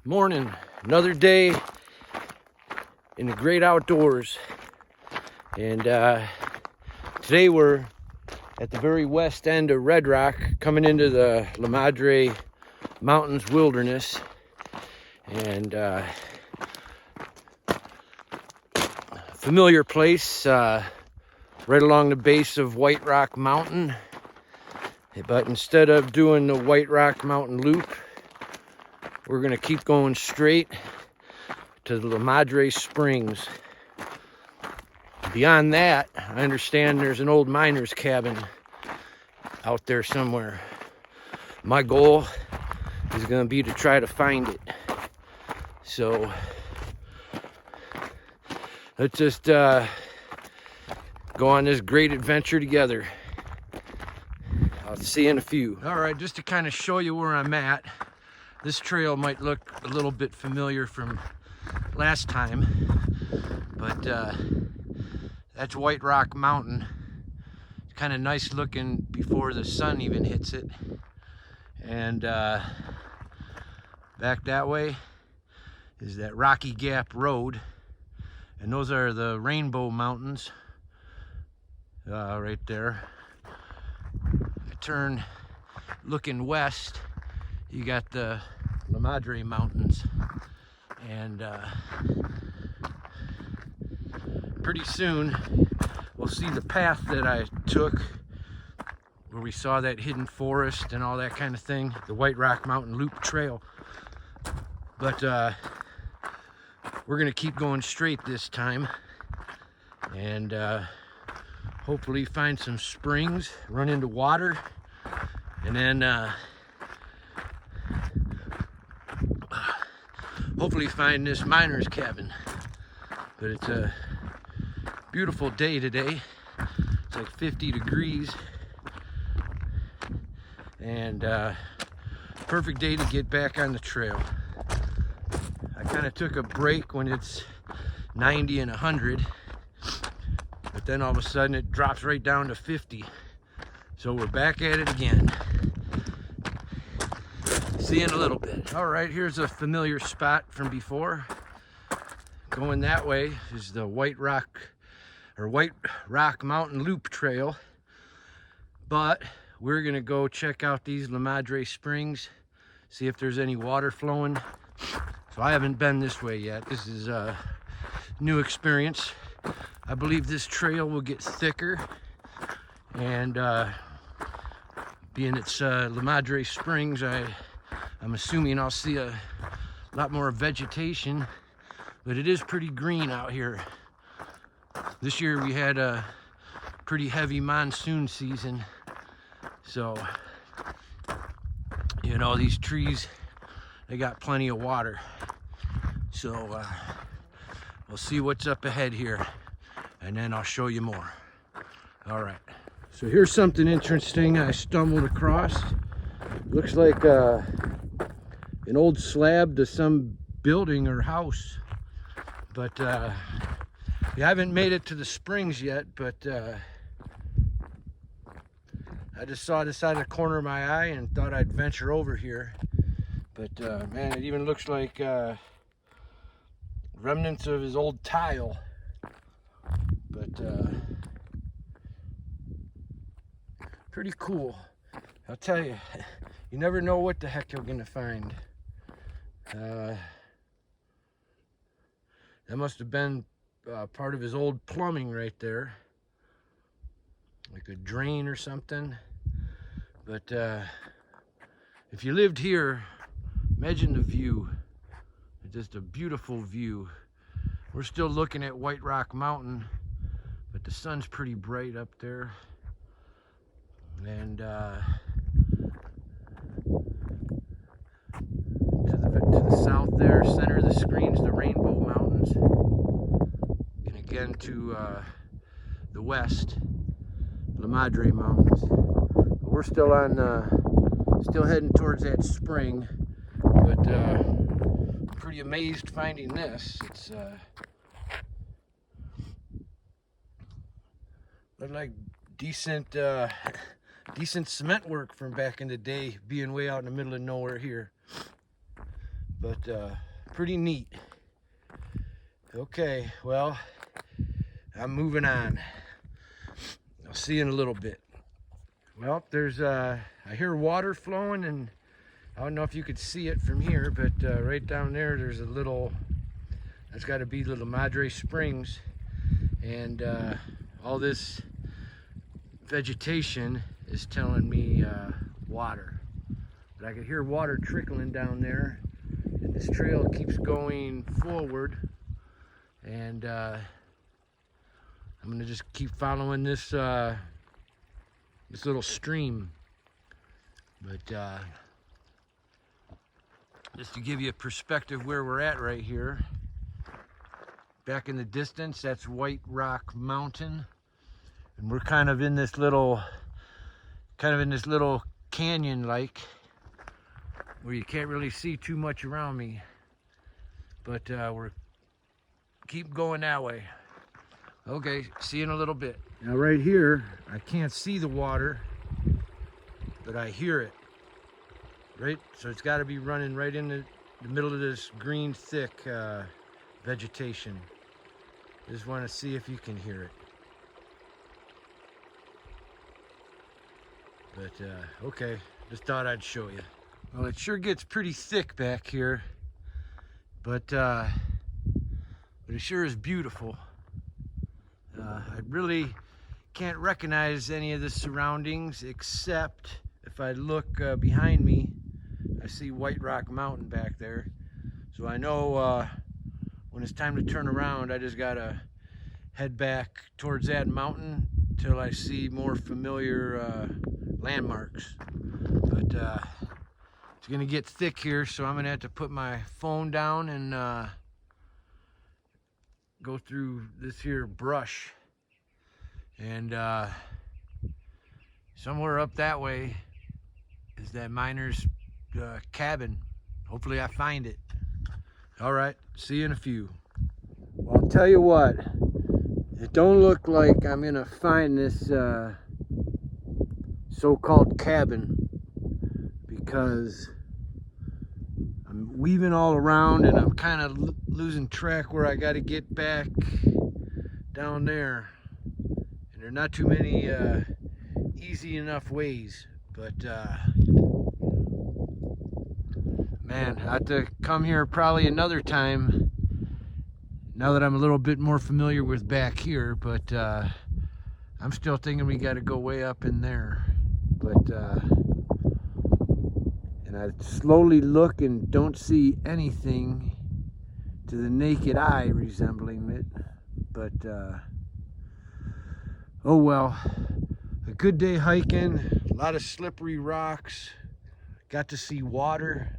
Morning, another day in the great outdoors. And today we're at the very west end of Red Rock, coming into the LaMadre Mountains Wilderness. And familiar place right along the base of White Rock Mountain. But instead of doing the White Rock Mountain loop, we're going to keep going straight to the LaMadre Springs. Beyond that, I understand there's an old miner's cabin out there somewhere. My goal is going to be to try to find it. So let's just go on this great adventure together. I'll see you in a few. All right, just to kind of show you where I'm at. This trail might look a little bit familiar from last time, but that's White Rock Mountain. It's kind of nice looking before the sun even hits it. And back that way is that Rocky Gap Road, and those are the Rainbow Mountains right there. I turn looking west, you got the LaMadre Mountains, and pretty soon we'll see the path that I took where we saw that hidden forest and all that kind of thing, the White Rock Mountain Loop Trail. But we're gonna keep going straight this time, and hopefully find some springs, run into water, and then hopefully find this miner's cabin. But it's a beautiful day today. It's like 50 degrees, and perfect day to get back on the trail. I kind of took a break when it's 90 and 100, but then all of a sudden it drops right down to 50. So we're back at it again. See you in a little bit. All right, here's a familiar spot from before. Going that way is the White Rock Mountain Loop Trail. But we're gonna go check out these LaMadre Springs, see if there's any water flowing. So I haven't been this way yet. This is a new experience. I believe this trail will get thicker, and being it's LaMadre Springs, I'm assuming I'll see a lot more vegetation, but it is pretty green out here. This year we had a pretty heavy monsoon season, so you know, these trees, they got plenty of water. So we'll see what's up ahead here, and then I'll show you more. All right, so here's something interesting I stumbled across. Looks like an old slab to some building or house, but we haven't made it to the springs yet. But I just saw this out of the corner of my eye and thought I'd venture over here. But man, it even looks like remnants of his old tile. But pretty cool. I'll tell you, you never know what the heck you're gonna find. That must have been part of his old plumbing right there, like a drain or something. But if you lived here, imagine the view. It's just a beautiful view. We're still looking at White Rock Mountain, but the sun's pretty bright up there. And to the south there, center of the screen's the Rainbow Mountains. And again to the west, LaMadre Mountains. But we're still on, still heading towards that spring. But I'm pretty amazed finding this. It's looked like decent cement work from back in the day, being way out in the middle of nowhere here. but pretty neat. Okay, well, I'm moving on. I'll see you in a little bit. Well, there's I hear water flowing, and I don't know if you could see it from here, but right down there, there's a little, that's got to be the LaMadre Springs, and all this vegetation is telling me water. But I could hear water trickling down there, and this trail keeps going forward, and I'm gonna just keep following this this little stream. But just to give you a perspective where we're at right here, back in the distance, that's White Rock Mountain, and we're kind of in this little canyon like, where you can't really see too much around me, but we're keep going that way. Okay, see you in a little bit. Now right here, I can't see the water, but I hear it. Right, so it's got to be running right in the middle of this green thick vegetation. Just want to see if you can hear it. But okay, just thought I'd show you. Well, it sure gets pretty thick back here, but it sure is beautiful. I really can't recognize any of the surroundings, except if I look behind me, I see White Rock Mountain back there. So I know when it's time to turn around, I just gotta head back towards that mountain till I see more familiar landmarks. But it's gonna get thick here, so I'm gonna have to put my phone down and go through this here brush. And somewhere up that way is that miner's cabin. Hopefully I find it. All right, see you in a few. Well, I'll tell you what, it don't look like I'm gonna find this so-called cabin, because I'm weaving all around and I'm kind of losing track where I got to get back down there, and there are not too many easy enough ways. But man, I have to come here probably another time now that I'm a little bit more familiar with back here. But I'm still thinking we got to go way up in there. But and I slowly look and don't see anything to the naked eye resembling it. But oh well, a good day hiking, a lot of slippery rocks, got to see water.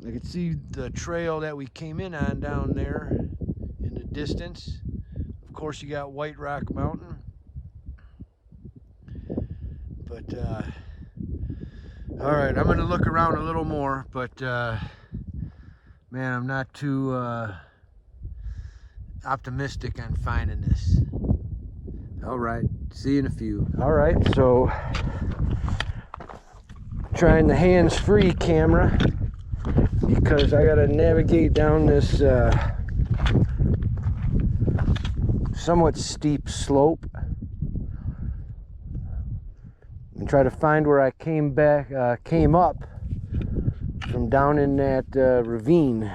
I could see the trail that we came in on down there in the distance. Of course, you got White Rock Mountain. But all right, I'm gonna look around a little more, but man, I'm not too optimistic on finding this. All right, see you in a few. All right, so trying the hands-free camera, because I gotta navigate down this somewhat steep slope and try to find where I came up from down in that ravine.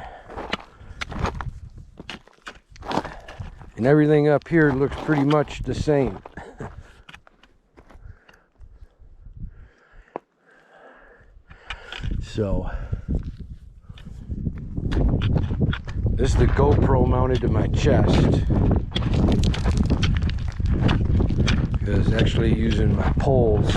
And everything up here looks pretty much the same. So this is the GoPro mounted to my chest, because actually using my poles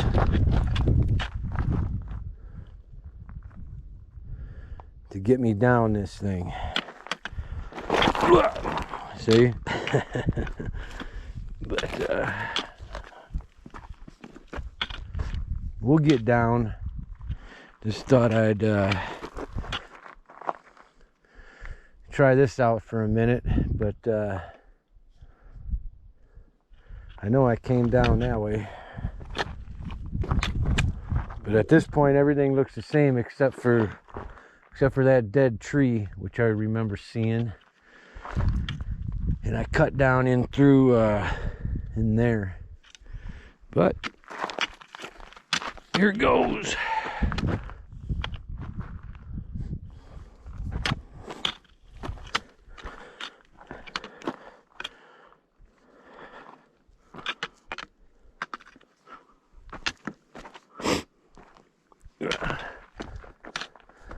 to get me down this thing. See? But we'll get down. Just thought I'd try this out for a minute, but I know I came down that way, But at this point, everything looks the same except for that dead tree, which I remember seeing. And I cut down in through in there. But here goes.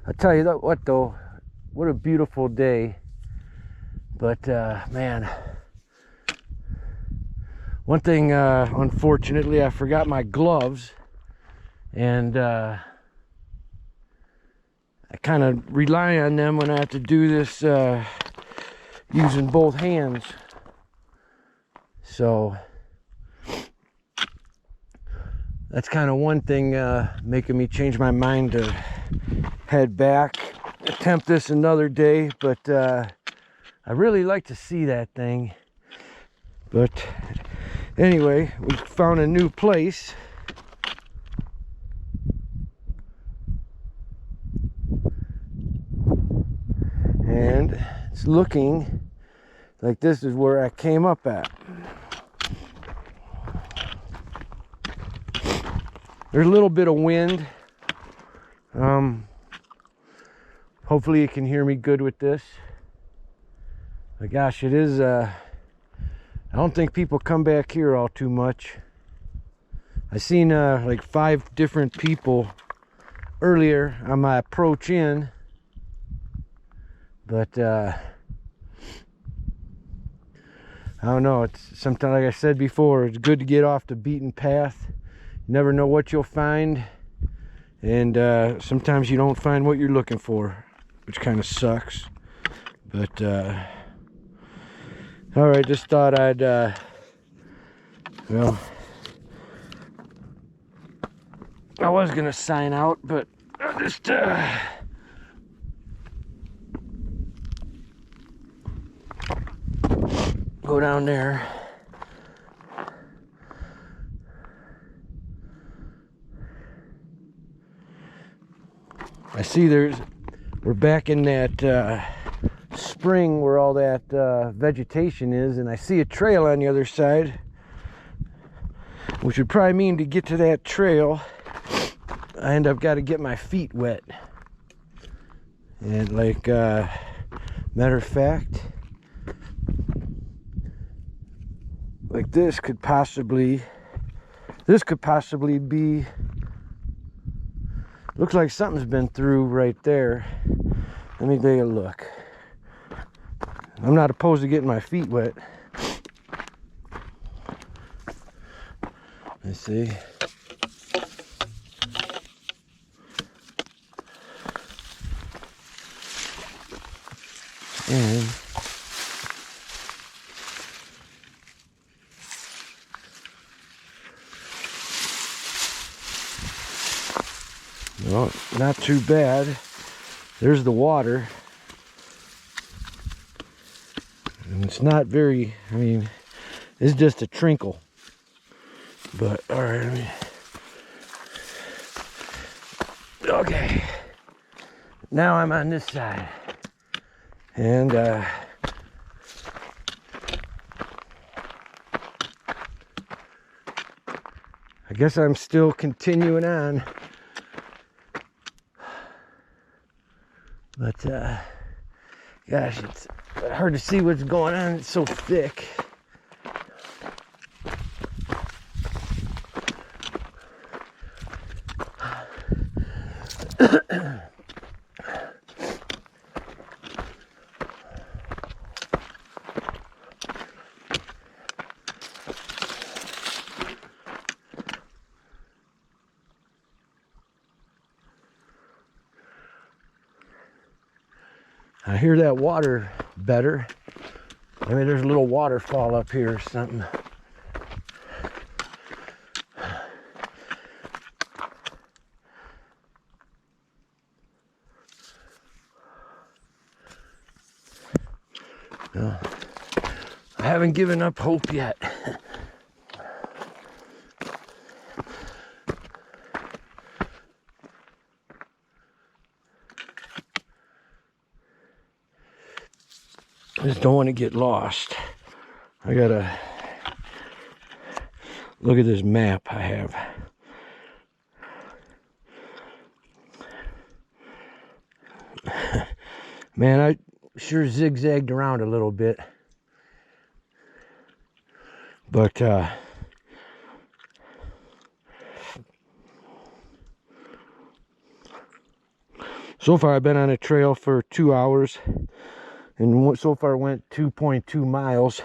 I'll tell you what though, what a beautiful day. But man, one thing, unfortunately, I forgot my gloves, and I kind of rely on them when I have to do this using both hands. So that's kind of one thing making me change my mind to head back, attempt this another day. But I really like to see that thing. But anyway, we found a new place. And it's looking like this is where I came up at. There's a little bit of wind. Hopefully you can hear me good with this. But gosh, it is, I don't think people come back here all too much. I seen like 5 different people earlier on my approach in. But I don't know, it's sometimes, like I said before, it's good to get off the beaten path. You never know what you'll find. And sometimes you don't find what you're looking for, which kind of sucks. But all right, just thought I'd well, I was gonna sign out, but I'll just go down there. I see we're back in that spring where all that vegetation is, and I see a trail on the other side, which would probably mean to get to that trail I end up got to get my feet wet. And like matter of fact, like this could possibly be, looks like something's been through right there. Let me take a look. I'm not opposed to getting my feet wet. Let's see. And well, not too bad. There's the water. And it's not very, I mean, it's just a trickle. But all right, okay. Now I'm on this side. And I guess I'm still continuing on. But gosh, it's hard to see what's going on. It's so thick. I hear that water better. Maybe there's a little waterfall up here or something. No, I haven't given up hope yet. I just don't want to get lost. I gotta look at this map I have. Man, I sure zigzagged around a little bit. But so far I've been on a trail for 2 hours and so far went 2.2 miles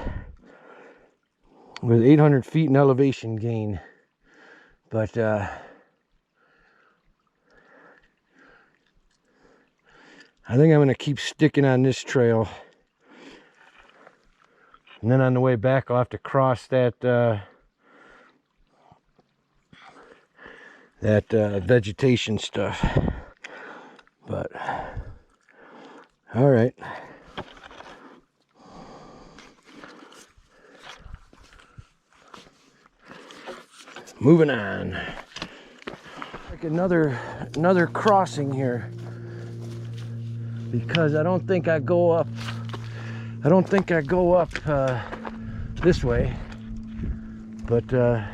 with 800 feet in elevation gain. But I think I'm going to keep sticking on this trail. And then on the way back I'll have to cross that vegetation stuff. But all right. Moving on. Like another crossing here. Because I don't think I go up this way. But I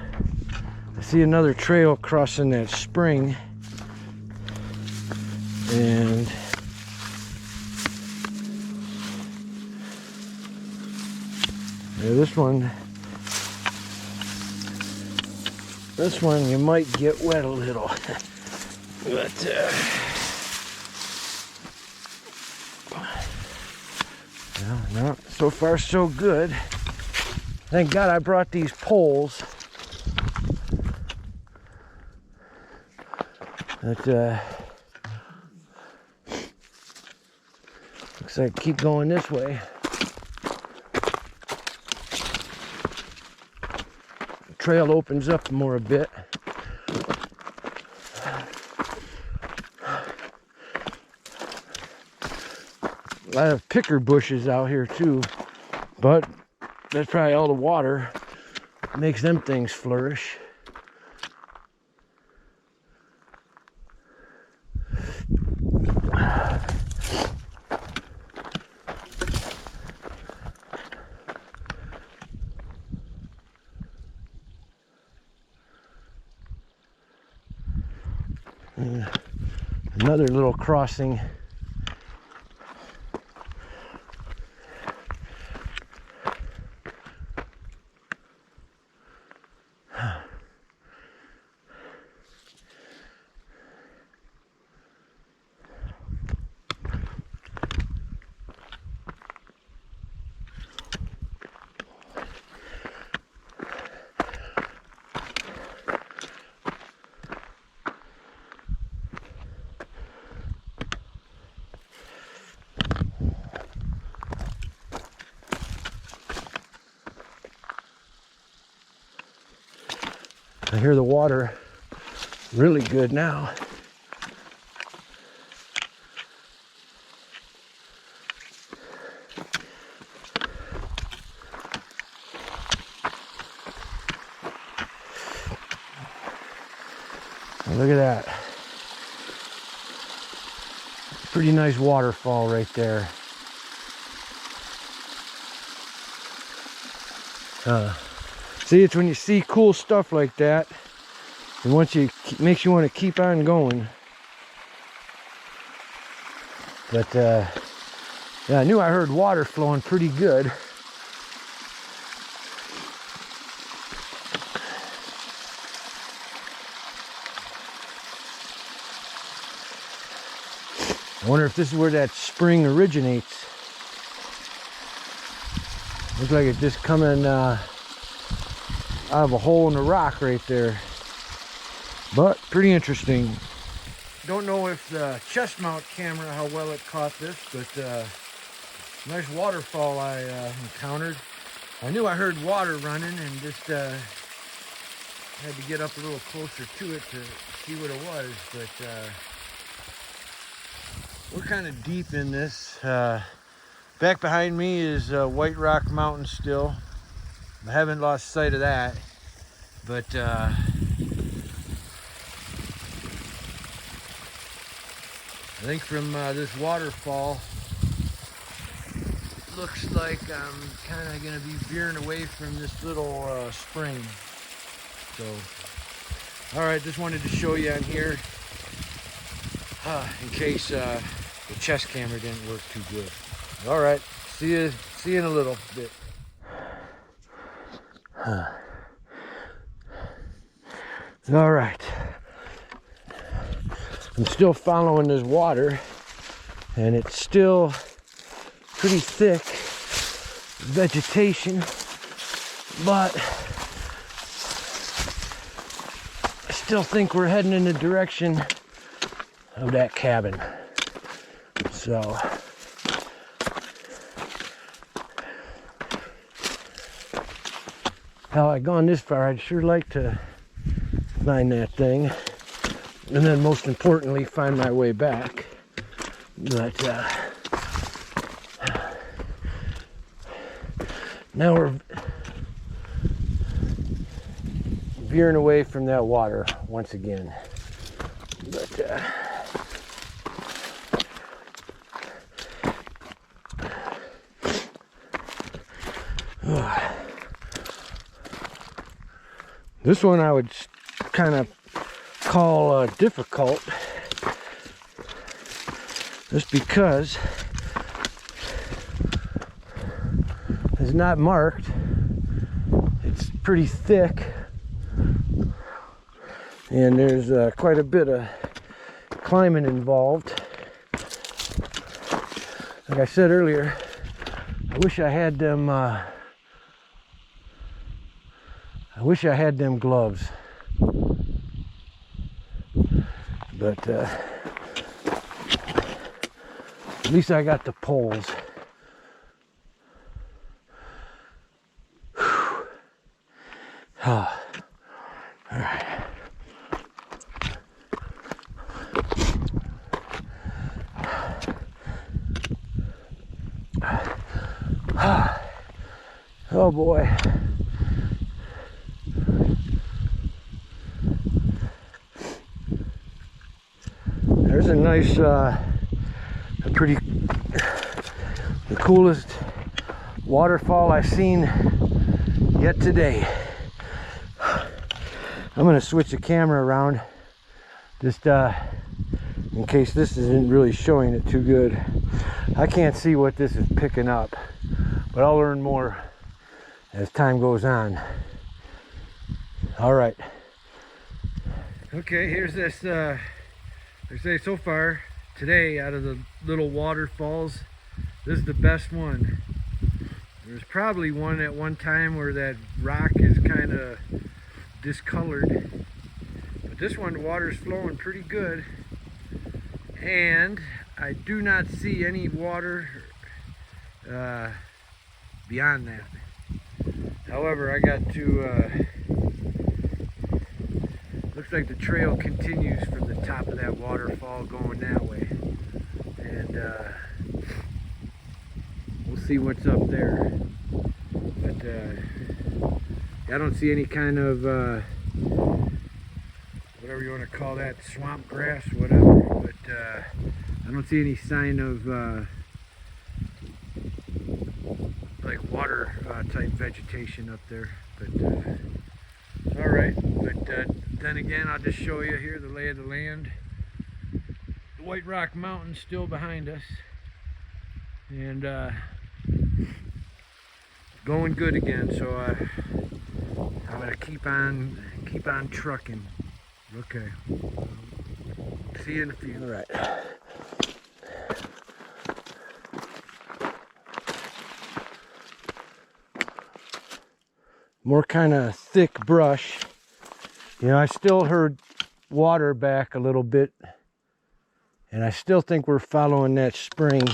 see another trail crossing that spring. And yeah, this one you might get wet a little. But no, so far so good. Thank God I brought these poles. But looks like keep going this way. The trail opens up more a bit. A lot of picker bushes out here too, but that's probably all the water makes them things flourish. Another little crossing. I hear the water really good now. Look at that. Pretty nice waterfall right there. See, it's when you see cool stuff like that, and once you makes you want to keep on going. But yeah, I knew I heard water flowing pretty good. I wonder if this is where that spring originates. Looks like it's just coming out of a hole in the rock right there. But pretty interesting. Don't know if the chest mount camera, how well it caught this, but nice waterfall I encountered. I knew I heard water running and just had to get up a little closer to it to see what it was. But we're kind of deep in this. Back behind me is White Rock Mountain still. I haven't lost sight of that. But I think from this waterfall, looks like I'm kind of going to be veering away from this little spring. So, all right, just wanted to show you on here in case the chest camera didn't work too good. All right, see you in a little bit. All right, I'm still following this water, and it's still pretty thick vegetation, but I still think we're heading in the direction of that cabin. So hell, I've gone this far, I'd sure like to find that thing, and then most importantly find my way back. But now we're veering away from that water once again. But this one I would kind of call difficult, just because it's not marked. It's pretty thick, and there's quite a bit of climbing involved. Like I said earlier, I wish I had them gloves, but at least I got the poles. All right. Oh boy. There's a nice, the coolest waterfall I've seen yet today. I'm gonna switch the camera around, just in case this isn't really showing it too good. I can't see what this is picking up, but I'll learn more as time goes on. All right. Okay, here's this, they say so far today, out of the little waterfalls, this is the best one. There's probably one at one time where that rock is kind of discolored, but this one, the water's flowing pretty good, and I do not see any water beyond that. However, I got to looks like the trail continues from the top of that waterfall going that way, and we'll see what's up there. But I don't see any kind of whatever you want to call that, swamp grass, whatever, but I don't see any sign of like water type vegetation up there. But all right, but then again, I'll just show you here the lay of the land. The White Rock Mountain's still behind us, and going good again. So I'm gonna keep on trucking. Okay. See you in a few. All right. More kind of thick brush. You know, I still heard water back a little bit, and I still think we're following that spring.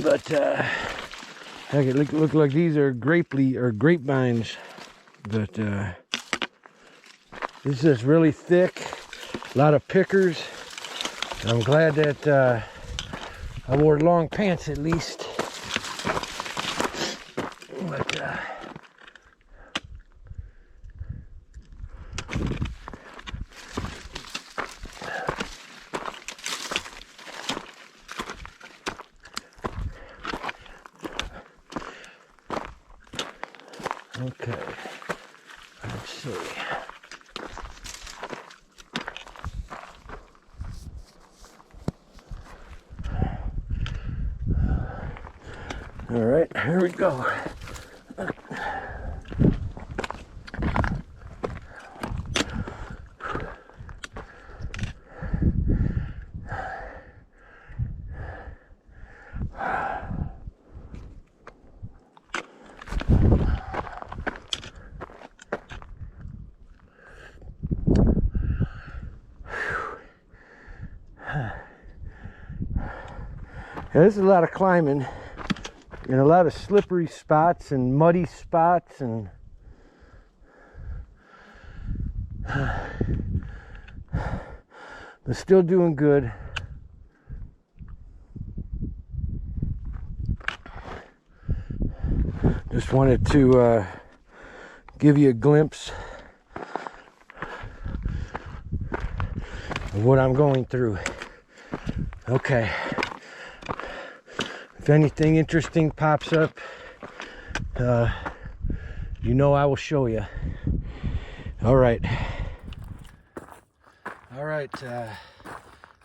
But heck, it look like these are grapevines. But this is really thick, a lot of pickers. I'm glad that I wore long pants at least. But Okay, let's see. All right, here we go. Yeah, this is a lot of climbing and a lot of slippery spots and muddy spots, and but still doing good. Just wanted to give you a glimpse of what I'm going through. Okay. If anything interesting pops up, you know I will show you. All right. All right. I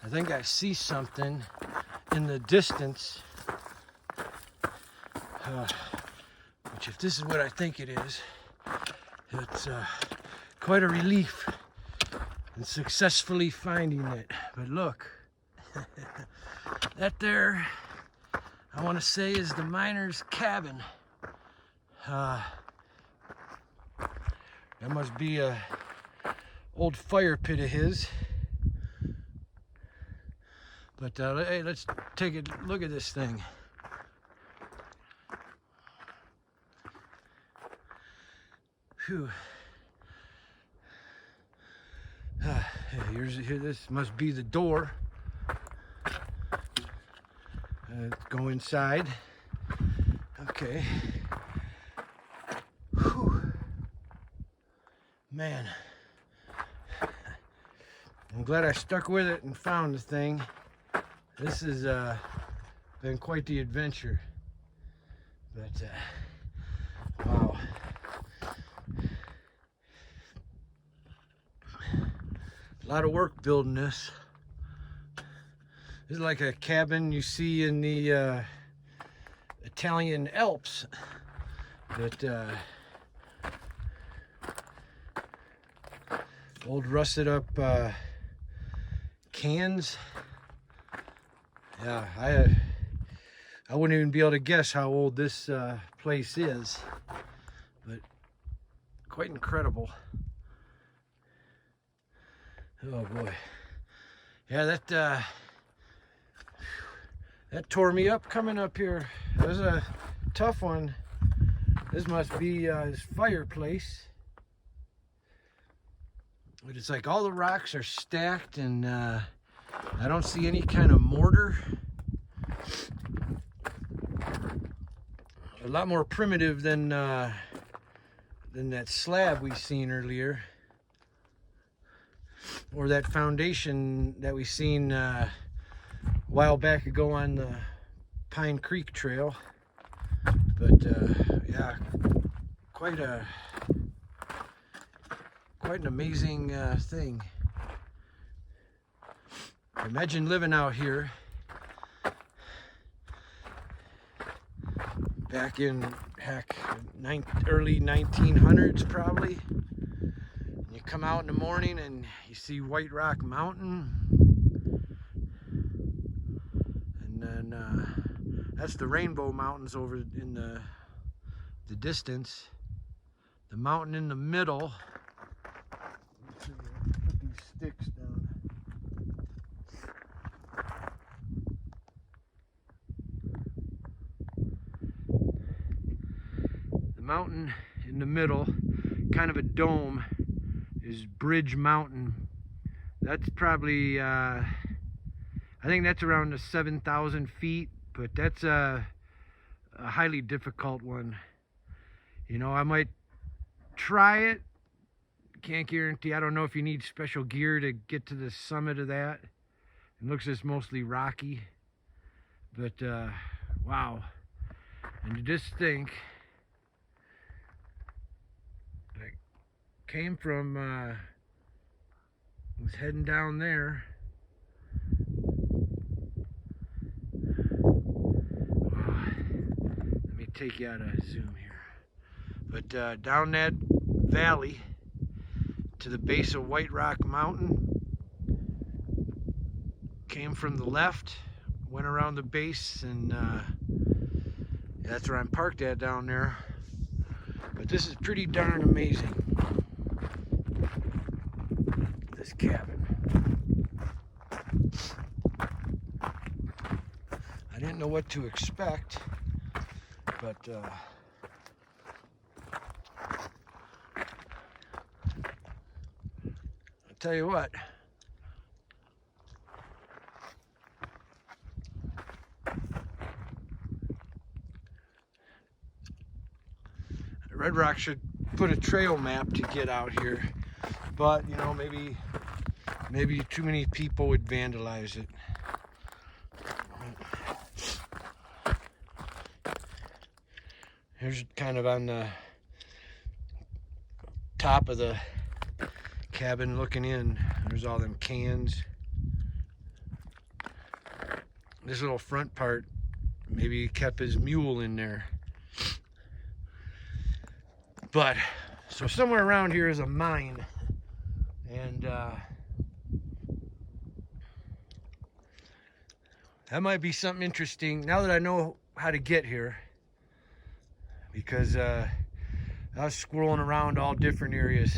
think I see something in the distance. Which, if this is what I think it is, it's quite a relief in successfully finding it. But look, that there, I want to say, is the miner's cabin. That must be a old fire pit of his. But hey, let's take a look at this thing. Phew. Here, this must be the door. Let's go inside. Okay. Whew. Man, I'm glad I stuck with it and found the thing. This has been quite the adventure. But wow. A lot of work building this. This is like a cabin you see in the Italian Alps. That old rusted up cans. Yeah, I wouldn't even be able to guess how old this place is, but quite incredible. Oh boy. Yeah, that tore me up coming up here. It was a tough one. This must be his fireplace. But it's like all the rocks are stacked, and I don't see any kind of mortar. A lot more primitive than that slab we seen earlier. Or that foundation that we seen a while back ago on the Pine Creek Trail. But yeah, quite an amazing thing. Imagine living out here back in, heck, early 1900s probably. You come out in the morning and you see White Rock Mountain, and then that's the Rainbow Mountains over in the distance. The mountain in the middle. Let's see, put these sticks down. The mountain in the middle, kind of a dome, is Bridge Mountain. That's probably I think that's around the 7,000 feet, but that's a highly difficult one. You know, I might try it, can't guarantee. I don't know if you need special gear to get to the summit of that. It looks just mostly rocky, but wow. And to just think came from, was heading down there. Let me take you out of zoom here. But down that valley to the base of White Rock Mountain, came from the left, went around the base, and that's where I'm parked at down there. But this is pretty darn amazing, this cabin. I didn't know what to expect, but I'll tell you what. Red Rock should put a trail map to get out here, but you know, maybe too many people would vandalize it. Here's kind of on the top of the cabin looking in. There's all them cans. This little front part, maybe he kept his mule in there. But, so somewhere around here is a mine, and that might be something interesting now that I know how to get here, because I was squirreling around all different areas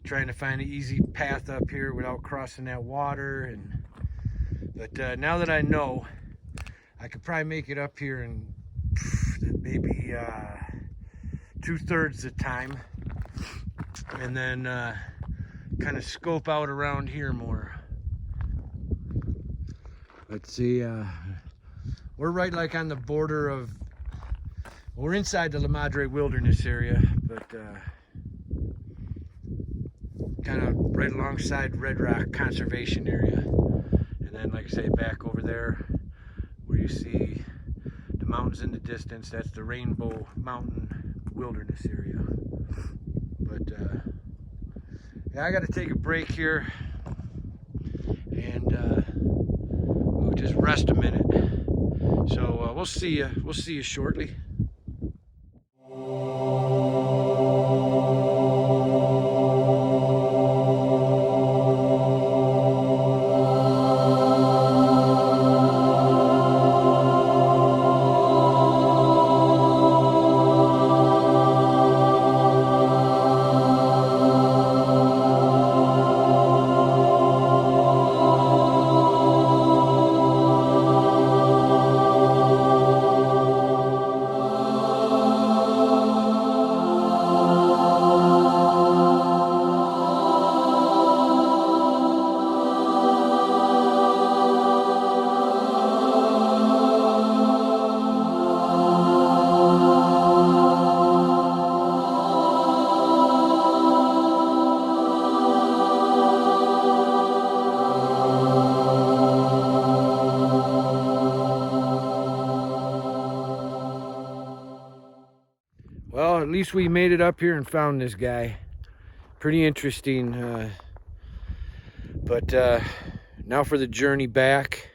trying to find an easy path up here without crossing that water. But now that I know, I could probably make it up here in maybe 2/3 the time, and then kind of scope out around here more. Let's see, we're right like on the border of, we're inside the LaMadre wilderness area, but kind of right alongside Red Rock Conservation Area. And then, like I say, back over there where you see the mountains in the distance, that's the Rainbow Mountain Wilderness Area. But yeah, I got to take a break here, and we'll just rest a minute. So we'll see you shortly. Well, at least we made it up here and found this guy. Pretty interesting. But now for the journey back.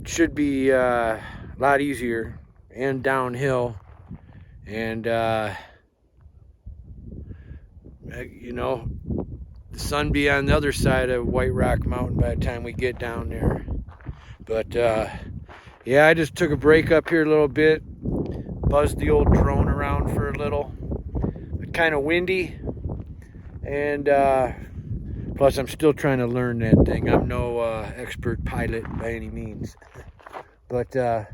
Should be a lot easier and downhill. And, you know, the sun be on the other side of White Rock Mountain by the time we get down there. But, yeah, I just took a break up here a little bit. Buzzed the old drone around for a little. It's kind of windy, and plus I'm still trying to learn that thing. I'm no expert pilot by any means. But all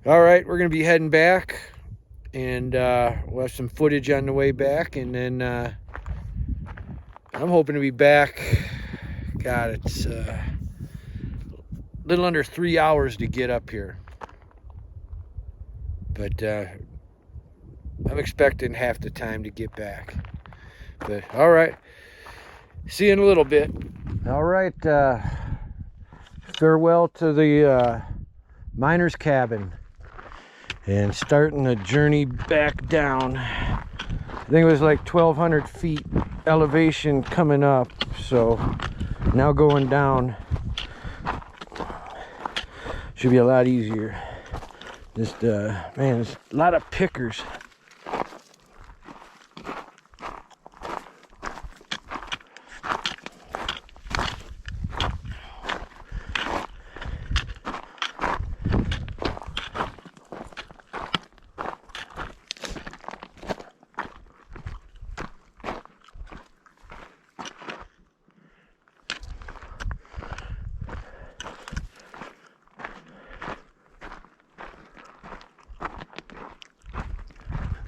right, we're gonna be heading back, and we'll have some footage on the way back, and then I'm hoping to be back. God, it's a little under 3 hours to get up here. But I'm expecting half the time to get back. But all right, see you in a little bit. All right, farewell to the miner's cabin, and starting the journey back down. think it was like 1,200 feet elevation coming up. So now going down should be a lot easier. Just man, there's a lot of pickers.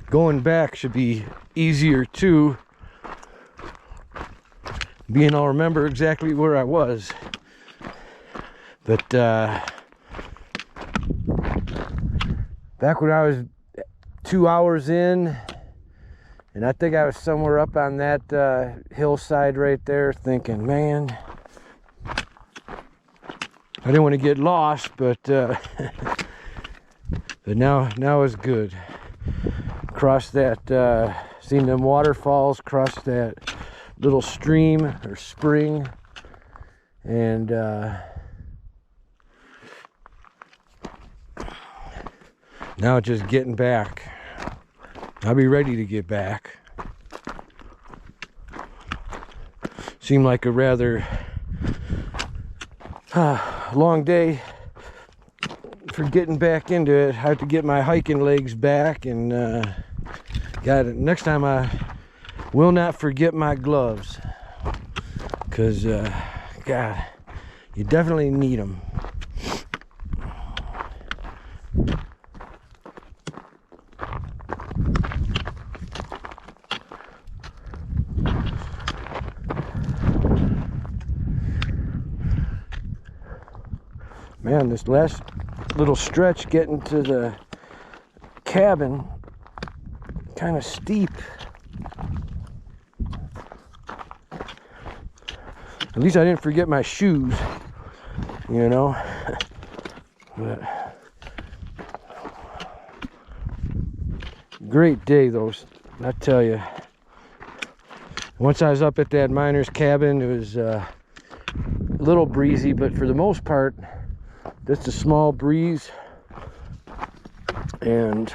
Going back should be easier too, being I'll remember exactly where I was. But back when I was 2 hours in, and I think I was somewhere up on that hillside right there, thinking, man, I didn't want to get lost, but but now it's good. Cross that, seen them waterfalls, cross that little stream or spring, and now just getting back. I'll be ready to get back. Seemed like a rather long day for getting back into it. I have to get my hiking legs back, and next time I will not forget my gloves, because God, you definitely need them. Man, this last little stretch getting to the cabin kind of steep. At least I didn't forget my shoes, you know. But great day though, I tell you. Once I was up at that miner's cabin, it was a little breezy, but for the most part just a small breeze, and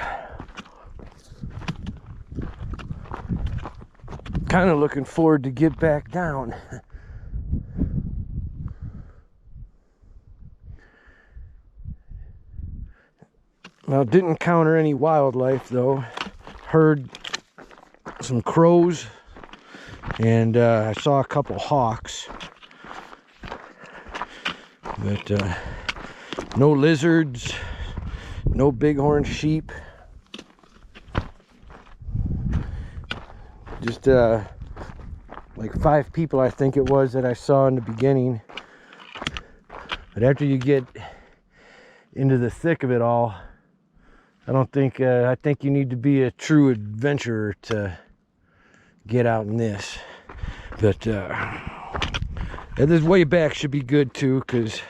kind of looking forward to get back down. Well, didn't encounter any wildlife though. Heard some crows, and I saw a couple hawks, but no lizards, no bighorn sheep. Just like 5 people, I think it was, that I saw in the beginning. But after you get into the thick of it all, I think you need to be a true adventurer to get out in this. But this way back should be good too, because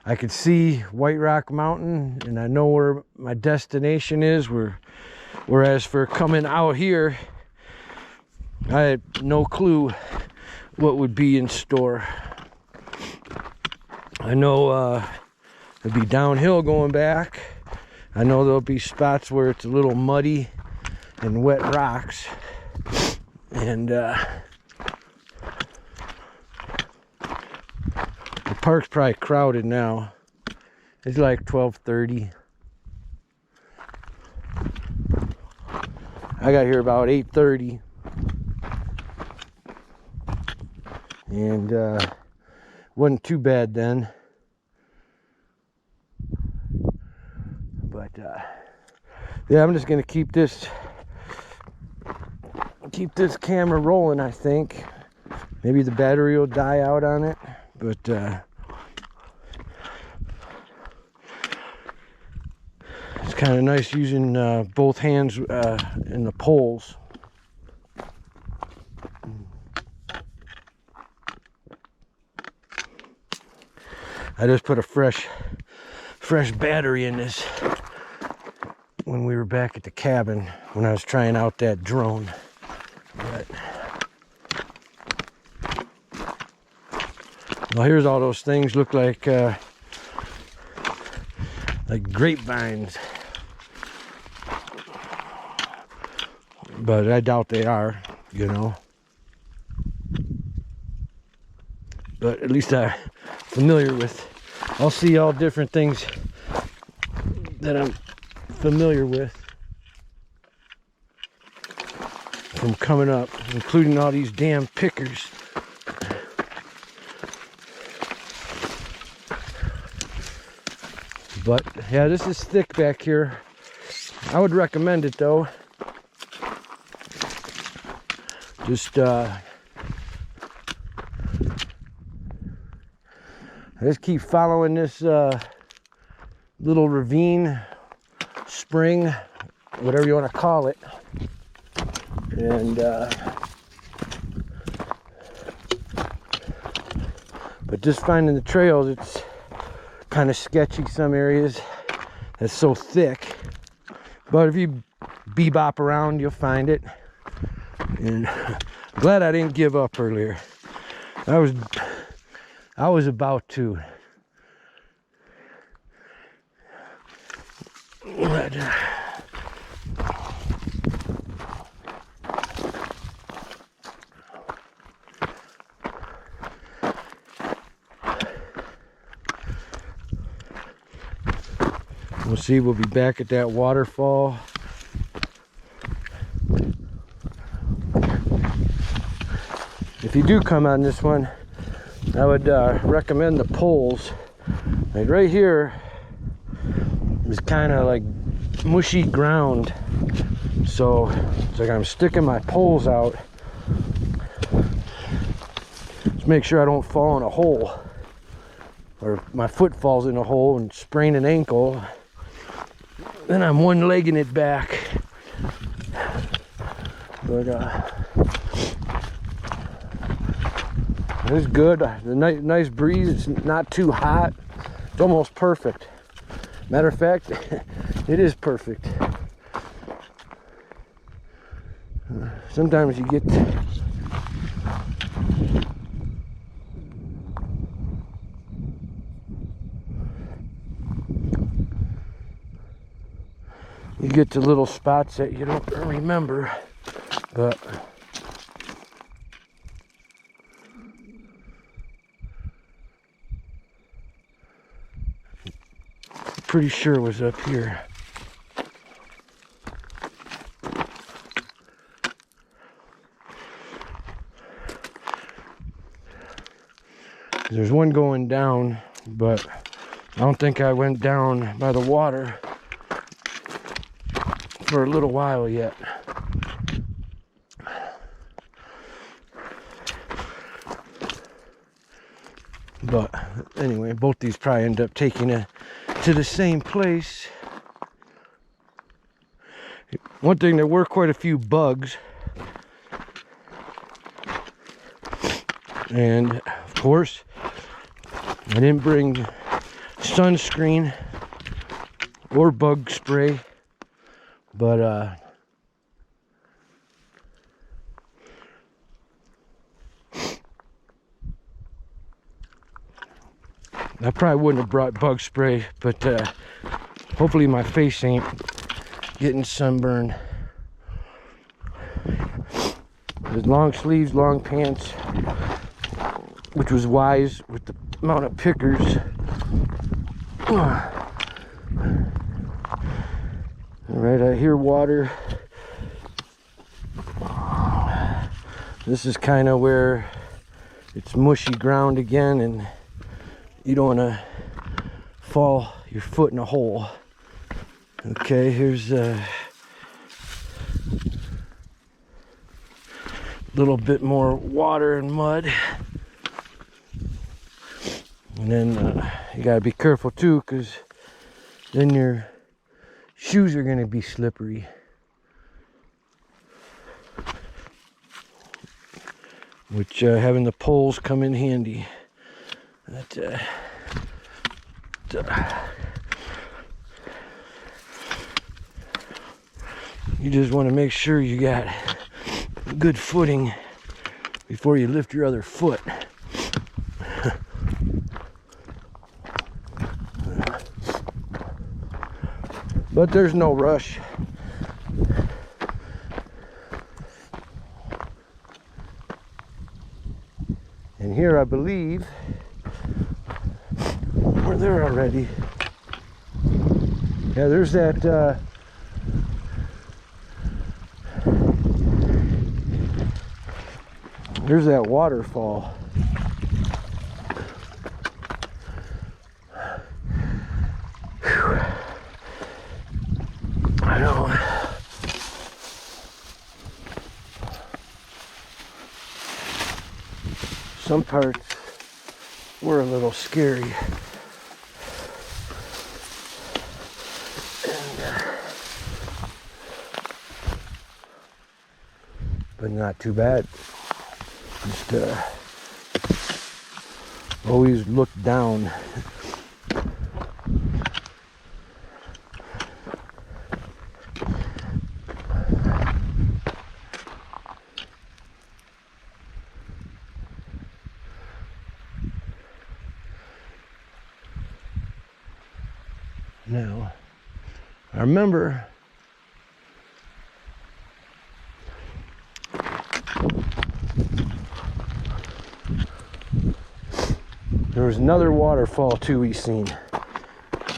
I could see White Rock Mountain, and I know where my destination is. Whereas for coming out here, I had no clue what would be in store. I know it'd be downhill going back. I know there'll be spots where it's a little muddy and wet rocks, and the park's probably crowded now. It's like 12:30. I got here about 8:30, and wasn't too bad then. But yeah, I'm just gonna keep this camera rolling. I think maybe the battery will die out on it, but it's kind of nice using both hands in the poles. I just put a fresh battery in this when we were back at the cabin when I was trying out that drone. But, well, here's all those things look like grapevines, but I doubt they are, you know. But at least I'm familiar with. I'll see all different things that I'm familiar with from coming up, including all these damn pickers. But yeah, this is thick back here. I would recommend it though. Just keep following this little ravine, spring, whatever you want to call it. And but just finding the trails, it's kind of sketchy some areas. It's so thick, but if you bebop around, you'll find it. And glad I didn't give up earlier. I was about to. But, we'll see, we'll be back at that waterfall. If you do come on this one, I would recommend the poles. Like right here is kind of like mushy ground, so it's like I'm sticking my poles out to make sure I don't fall in a hole, or my foot falls in a hole and sprain an ankle. Then I'm one-legging it back. But it's good. The nice breeze. It's not too hot. It's almost perfect. Matter of fact, it is perfect. Sometimes you get to little spots that you don't remember, but pretty sure it was up here. There's one going down, but I don't think I went down by the water for a little while yet. But anyway, both these probably end up taking it to the same place. One thing, there were quite a few bugs, and of course I didn't bring sunscreen or bug spray, but I probably wouldn't have brought bug spray, but hopefully my face ain't getting sunburned. There's long sleeves, long pants, which was wise with the amount of pickers. Alright, I hear water. This is kind of where it's mushy ground again, and you don't want to fall your foot in a hole. Okay, here's a little bit more water and mud. And then you gotta be careful too, because then your shoes are gonna be slippery. Which having the poles come in handy. But, you just want to make sure you got good footing before you lift your other foot. But there's no rush. And here I believe we're there already. Yeah, there's that waterfall. Whew. I know. Some parts were a little scary. But not too bad. Just always look down. Now, I remember there was another waterfall too we seen,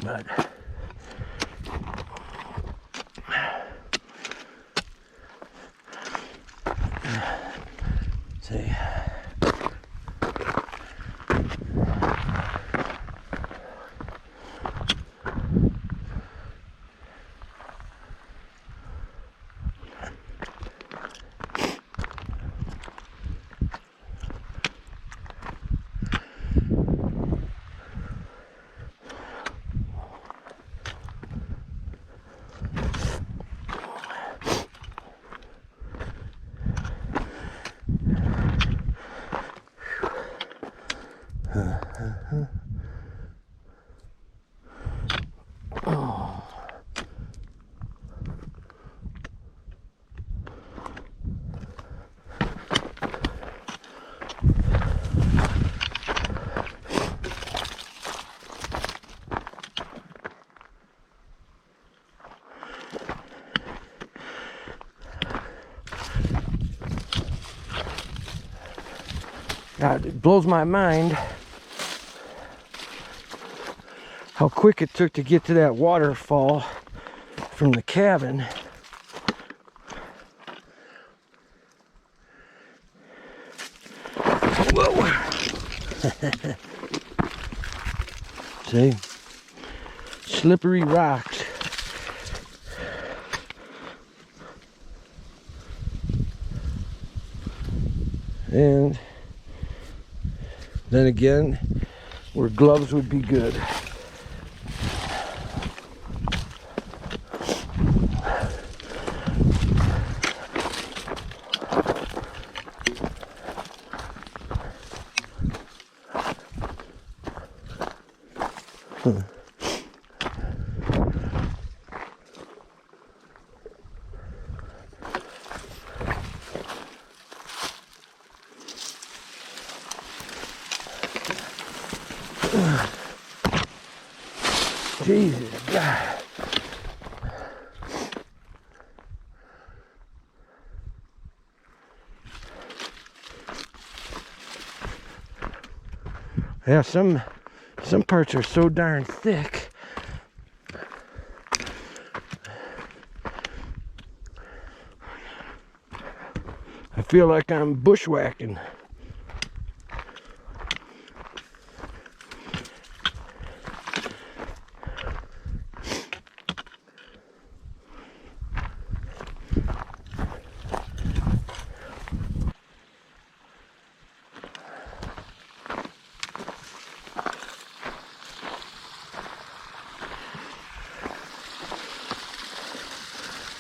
but see. God, it blows my mind how quick it took to get to that waterfall from the cabin. Whoa! See? Slippery rocks. And then again, where gloves would be good. Jesus, God. Yeah, some parts are so darn thick. I feel like I'm bushwhacking.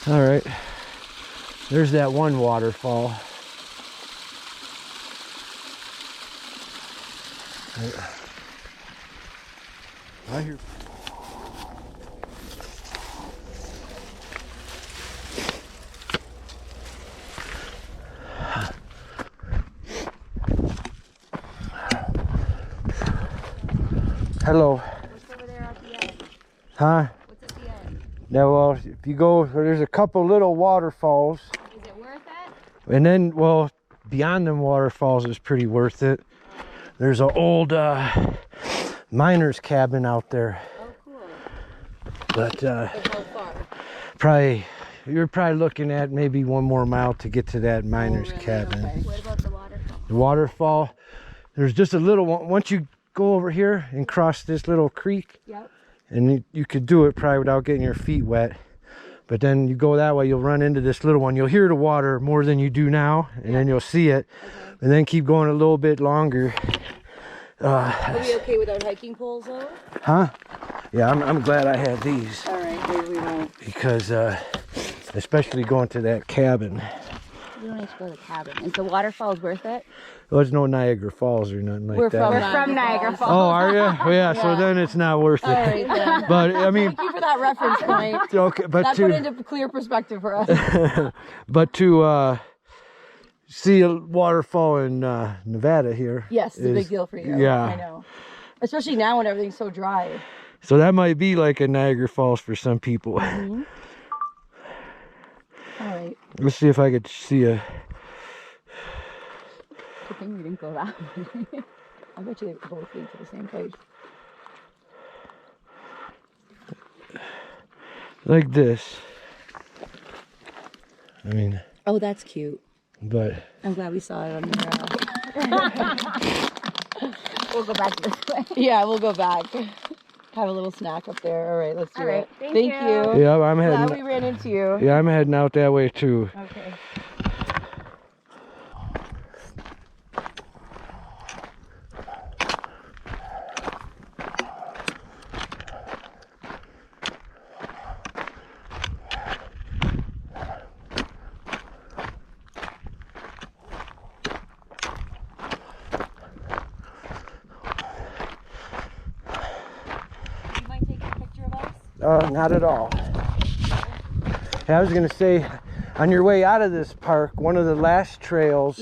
All right, there's that one waterfall. I hear. Hello. What's over there at the end? Huh? What's at the end? Yeah, well, if you go, there's a couple little waterfalls. Is it worth it? And then, well, beyond them waterfalls is pretty worth it. There's an old miner's cabin out there. Oh, cool. But How far? you're probably looking at maybe 1 more mile to get to that miner's cabin. Okay. What about the waterfall? The waterfall, there's just a little one. Once you go over here and cross this little creek, Yep. and you could do it probably without getting your feet wet. But then you go that way, you'll run into this little one. You'll hear the water more than you do now, and then you'll see it. Okay. And then keep going a little bit longer. Are we okay without hiking poles though? Huh? Yeah, I'm glad I had these. All right, maybe we won't. Because, especially going to that cabin. We don't need to go to the cabin. Is the waterfalls worth it? Well, there's no Niagara Falls or nothing like We're that. from Niagara Falls. Oh, are you? Well, yeah, so then it's not worth it. All right, then. But, I mean... Thank you for that reference point. Okay, but that put into clear perspective for us. But to see a waterfall in Nevada here. Yes, it's a big deal for you. Yeah. I know. Especially now when everything's so dry. So that might be like a Niagara Falls for some people. Mm-hmm. All right. Let's see if I could see a... Good thing we didn't go that way. I bet you they both lead to the same place. Like this. I mean... Oh, that's cute. But... I'm glad we saw it on the We'll go back this way. Yeah, we'll go back. Have a little snack up there. All right, let's do it. Thank you. Yeah, I'm heading... Glad we ran into you. Yeah, I'm heading out that way too. Okay. Not at all. Hey, I was gonna say, on your way out of this park, one of the last trails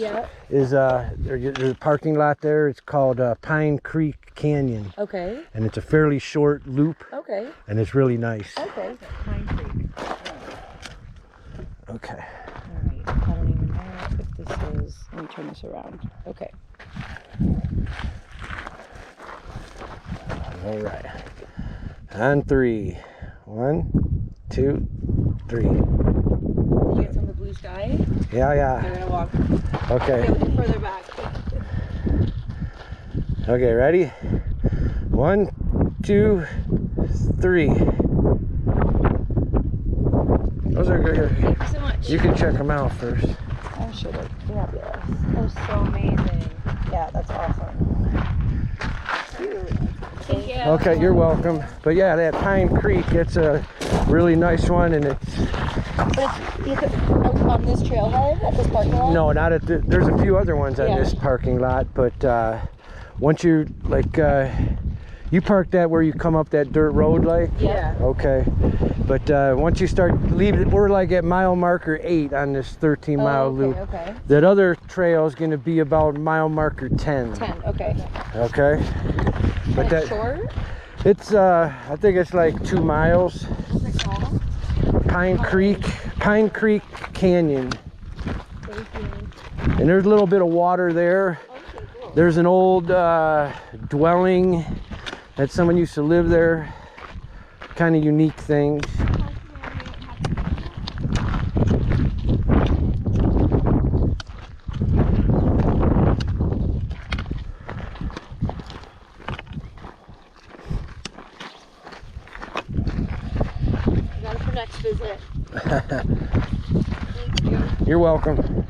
is there's a parking lot there. It's called Pine Creek Canyon. Okay. And it's a fairly short loop. Okay. And it's really nice. Okay. Pine Creek. Okay. All right. I don't even know if this is. Let me turn this around. Okay. All right. On 3. 1, 2, 3. Did you get some of the blue sky? Yeah, yeah. I'm gonna walk. Okay. Okay, we'll further back. Okay, ready? 1, 2, 3. Those are good. Thank you so much. You can check them out first. I should have. Fabulous. That was so amazing. Yeah, that's awesome. Cute. Thank you. Okay, you're welcome. But yeah, that Pine Creek, it's a really nice one, and it's... But it's on this trailhead at this parking lot? No, not at the... There's a few other ones on this parking lot, but once you, like, you parked that where you come up that dirt road, like? Yeah. Okay. But once you start leaving, we're like at mile marker 8 on this 13-mile loop. Okay. That other trail is going to be about mile marker 10. 10, okay. Okay. But that short? It's I think it's like 2 miles. What's it called? Pine Creek Canyon. Thank you. And there's a little bit of water there. Okay, cool. There's an old dwelling that someone used to live there. Kind of unique things. Next visit. Thank you. You're welcome.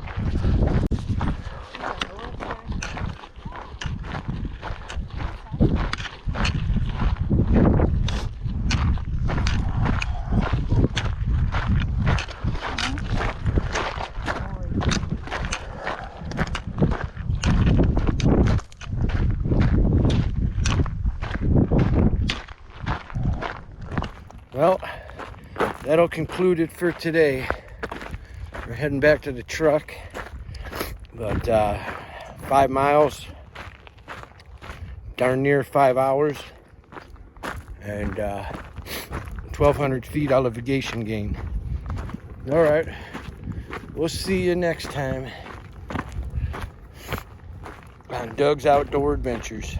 Well, that'll conclude it for today. We're heading back to the truck, but 5 miles, darn near 5 hours. and 1,200 feet elevation gain. All right, we'll see you next time on Doug's Outdoor Adventures.